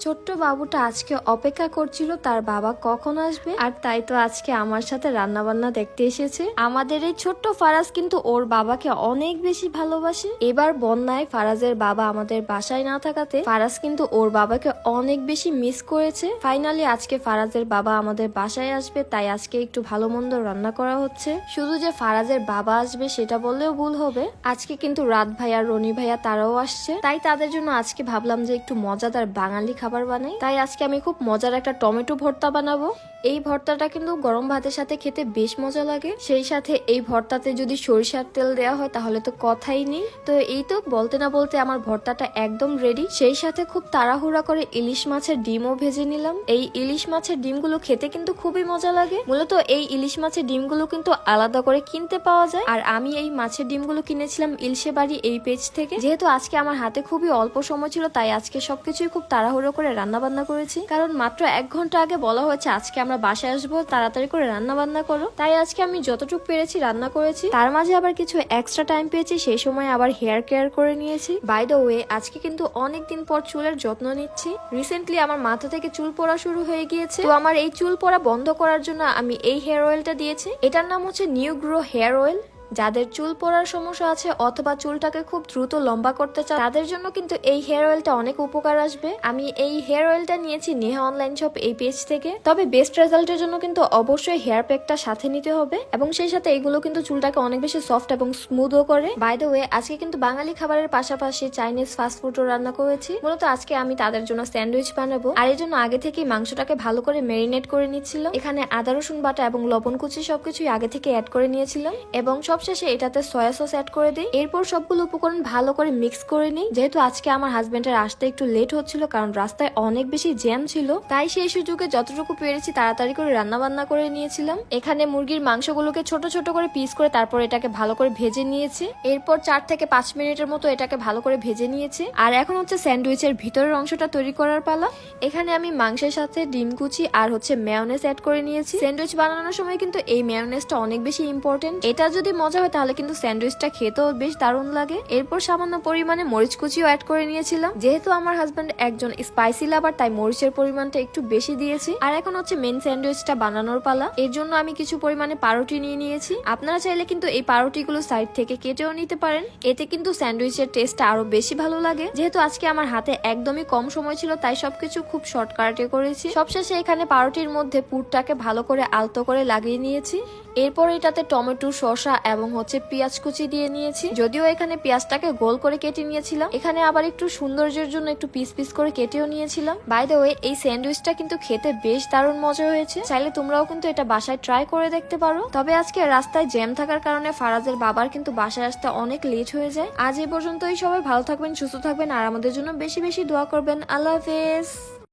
ছোট্ট বাবুটা আজকে অপেক্ষা করছিল তার বাবা কখন আসবে, আর তাই তো আজকে আমার সাথে রান্না বান্না দেখতে এসেছে। আমাদের এই ছোট্ট ফারাজ কিন্তু ওর বাবাকে অনেক বেশি ভালোবাসে। এবার বন্যায় ফারাজের বাবা আমাদের বাসায় না থাকাতে ফারাজ কিন্তু ওর বাবাকে অনেক বেশি মিস করেছে। ফাইনালি আজকে ফারাজের বাবা আমাদের বাসায় আসবে, তাই আজকে একটু ভালো মন্দ রান্না করা হচ্ছে। শুধু যে ফারাজের বাবা আসবে সেটা বললেও ভুল হবে, আজকে কিন্তু রাত ভাইয়া রনি ভাইয়া তারাও আসছে। তাই তাদের জন্য আজকে ভাবলাম যে একটু মজাদার বাঙালি খাবার বানাই। তাই আজকে আমি খুব মজার একটা টমেটো ভর্তা বানাবো। এই ভর্তাটা কিন্তু গরম ভাতের সাথে খেতে বেশ মজা লাগে। সেই সাথে এই ভর্তাতে যদি সরিষার তেল দেওয়া হয় তাহলে তো কথাই নেই। তো এই তো বলতে না বলতে আমার ভর্তাটা একদম রেডি। সেই সাথে খুব তাড়াহুড়া করে ইলিশ মাছের ডিমও ভেজে নিলাম। এই ইলিশ মাছের ডিমগুলো খেতে কিন্তু খুবই মজা লাগে। মূলত এই ইলিশ মাছের ডিমগুলো কিন্তু আলাদা করে কিনতে পাওয়া যায়, আর আমি এই মাছের ডিমগুলো কিনেছিলাম ইলশে বাড়ি এই পেজ থেকে। যেহেতু আজকে আমার হাতে খুবই অল্প সময় ছিল, তাই আজকে সবকিছুই খুব তাড়াহুড়ো করে রান্না বান্না করেছি। কারণ মাত্র 1 ঘন্টা আগে বলা হয়েছে আজকে আমরা বাসায় আসবো, তাড়াতাড়ি করে রান্না বান্না করো। তাই আজকে আমি যতটুকু পেরেছি রান্না করেছি। তার মাঝে আবার কিছু এক্সট্রা টাইম পেয়েছি, সেই সময় আবার হেয়ার কেয়ার করে নিয়েছি। বাই দ্য ওয়ে, আজকে কিন্তু অনেকদিন পর চুলের যত্ন নিচ্ছি। রিসেন্টলি আমার মাথা থেকে চুল পড়া শুরু হয়ে গিয়েছে, তো আমার এই চুল পড়া বন্ধ করার জন্য আমি এই হেয়ার অয়েলটা দিয়েছি। এটার নাম হচ্ছে নিউ গ্রো হেয়ার অয়েল। যাদের চুল পড়ার সমস্যা আছে অথবা চুলটাকে খুব দ্রুত লম্বা করতে চায় তাদের জন্য কিন্তু এই হেয়ার অয়েলটা অনেক উপকার আসবে। আমি এই হেয়ার অয়েলটা নিয়েছি নেহা অনলাইন শপ এই পেজ থেকে। তবে বেস্ট রেজাল্টের জন্য কিন্তু অবশ্যই হেয়ার প্যাকটা সাথে নিতে হবে, এবং সেই সাথে এগুলো কিন্তু চুলটাকে অনেক বেশি সফট এবং স্মুথও করে। বাই দ্য ওয়ে, আজকে কিন্তু বাঙালি খাবারের পাশাপাশি চাইনিজ ফাস্ট ফুডও রান্না করেছি। মূলত আজকে আমি তাদের জন্য স্যান্ডউইচ বানাবো, আর এই জন্য আগে থেকেই মাংসটাকে ভালো করে ম্যারিনেট করে নিচ্ছিল। এখানে আদা রসুন বাটা এবং লবণ কুচি সবকিছুই আগে থেকে অ্যাড করে নিয়েছিলাম, এবং সবশেষে এটাতে সয়া সস অ্যাড করে দিই। এরপর সবগুলো উপকরণ ভালো করে মিক্স করে নিই। যেহেতু আজকে আমার হাজবেন্ডের আসতে একটু লেট হচ্ছিল, কারণ রাস্তায় অনেক বেশি জ্যাম ছিল, তাই সেই সুযোগে যতটুকু পেরেছি তাড়াতাড়ি করে রান্না বান্না করে নিয়েছিলাম। এখানে মুরগির মাংসগুলোকে ছোট ছোট করে পিস করে তারপর এটাকে ভালো করে ভেজে নিয়েছি। এরপর 4 থেকে 5 মিনিটের মতো এটাকে ভালো করে ভেজে নিয়েছি। আর এখন হচ্ছে স্যান্ডউইচের ভিতরের অংশটা তৈরি করার পালা। এখানে আমি মাংসের সাথে ডিম কুচি আর হচ্ছে মেয়োনেজ অ্যাড করে নিয়েছি। স্যান্ডউইচ বানানোর সময় কিন্তু এই মেয়োনেজটা অনেক বেশি ইম্পর্টেন্ট। এটা যদি মজা হয় তাহলে কিন্তু স্যান্ডউইচটা খেতেও বেশ দারুণ লাগে। এরপর সামান্য পরিমাণে মরিচ কুচিও অ্যাড করে নিয়েছিলাম। যেহেতু আমার হাজবেন্ড একজন স্পাইসি লাভার, তাই মরিচের পরিমাণটা একটু বেশি দিয়েছি। আর এখন হচ্ছে মেন স্যান্ডউইচটা বানানোর পালা। এর জন্য আমি কিছু পরিমাণে পাউরুটি নিয়ে নিয়েছি। আপনারা চাইলে কিন্তু এই পাউরুটিগুলো সাইড থেকে কেটেও নিতে পারেন, এতে কিন্তু স্যান্ডউইচের টেস্টটা আরো বেশি ভালো লাগে। যেহেতু আজকে আমার হাতে একদমই কম সময় ছিল, তাই সবকিছু খুব শর্টকাটে করেছি। সবশেষে এখানে পাউরুটির মধ্যে পুরটাকে ভালো করে আলতো করে লাগিয়ে নিয়েছি। এরপর এটাতে টমেটো, শসা এবং হচ্ছে পেঁয়াজ কুচি দিয়ে নিয়েছি। যদিও এখানে পেঁয়াজটাকে গোল করে কেটে নিয়েছিলাম, এখানে আবার একটু সৌন্দর্যের জন্য একটু পিস পিস করে কেটেও নিয়েছিলাম। বাই দ্য ওয়ে, এই স্যান্ডউইচটা কিন্তু খেতে বেশ দারুণ মজা হয়েছে। চাইলে তোমরাও কিন্তু এটা বাসায় ট্রাই করে দেখতে পারো। তবে আজকে রাস্তায় জ্যাম থাকার কারণে ফারাজের বাবার কিন্তু বাসায় আসতে অনেক লেট হয়ে যায়। আজ এই পর্যন্তই। সবাই ভালো থাকবেন, সুস্থ থাকবেন, আর আমাদের জন্য বেশি বেশি দোয়া করবেন। আল্লাহ হাফেজ।